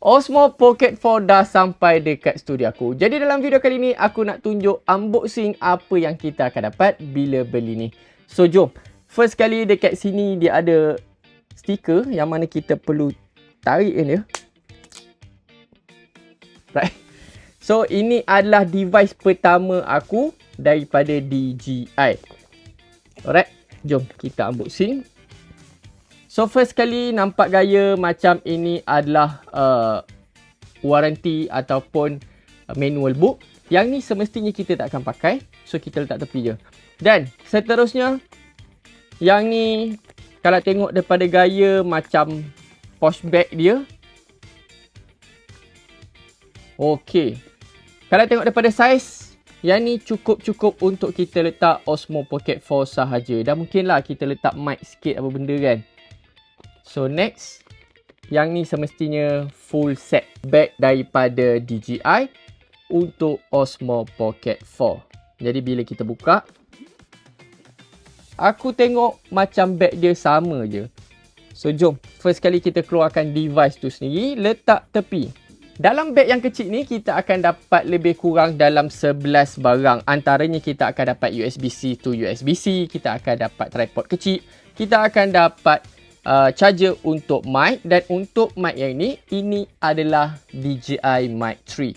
Osmo Pocket 4 dah sampai dekat studio aku. Jadi dalam video kali ni aku nak tunjuk unboxing apa yang kita akan dapat bila beli ni. So jom. First kali dekat sini dia ada stiker yang mana kita perlu tarik dia. Right. So ini adalah device pertama aku daripada DJI. Alright. Jom kita unboxing. So first kali nampak gaya macam ini adalah warranty ataupun manual book. Yang ni semestinya kita tak akan pakai. So kita letak tepi je. Dan seterusnya, yang ni kalau tengok daripada gaya macam pouch bag dia. Okey. Kalau tengok daripada saiz, yang ni cukup untuk kita letak Osmo Pocket 4 sahaja. Dan mungkinlah kita letak mic sikit apa benda kan. So next, yang ni semestinya full set bag daripada DJI untuk Osmo Pocket 4. Jadi bila kita buka, aku tengok macam bag dia sama je. So jom, first kali kita keluarkan device tu sendiri, letak tepi. Dalam bag yang kecil ni kita akan dapat lebih kurang dalam 11 barang. Antaranya kita akan dapat USB-C to USB-C, kita akan dapat tripod kecil, kita akan dapat charger untuk mic, dan untuk mic yang ini adalah DJI Mic 3.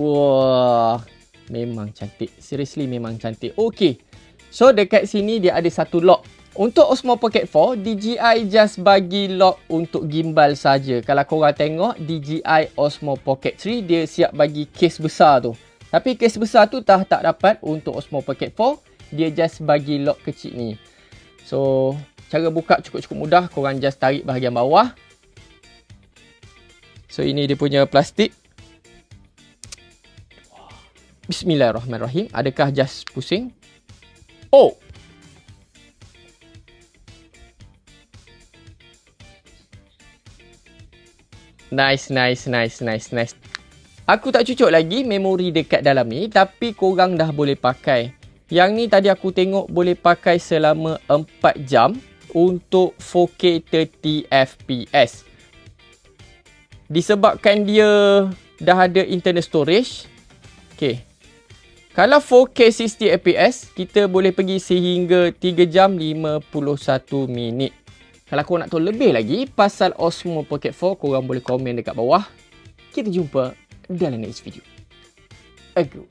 Wah, memang cantik. Seriously memang cantik. Okey. So dekat sini dia ada satu lock. Untuk Osmo Pocket 4, DJI just bagi lock untuk gimbal saja. Kalau korang tengok DJI Osmo Pocket 3 dia siap bagi case besar tu. Tapi case besar tu tak dapat untuk Osmo Pocket 4. Dia just bagi lock kecil ni. So, cara buka cukup mudah. Korang just tarik bahagian bawah. So, ini dia punya plastik. Bismillahirrahmanirrahim. Adakah just pusing? Oh! Nice. Aku tak cucuk lagi memori dekat dalam ni. Tapi korang dah boleh pakai. Yang ni tadi aku tengok boleh pakai selama 4 jam untuk 4K 30 FPS. Disebabkan dia dah ada internal storage. Okay. Kalau 4K 60 FPS, kita boleh pergi sehingga 3 jam 51 minit. Kalau korang nak tahu lebih lagi pasal Osmo Pocket 4, korang boleh komen dekat bawah. Kita jumpa dalam next video. Aku.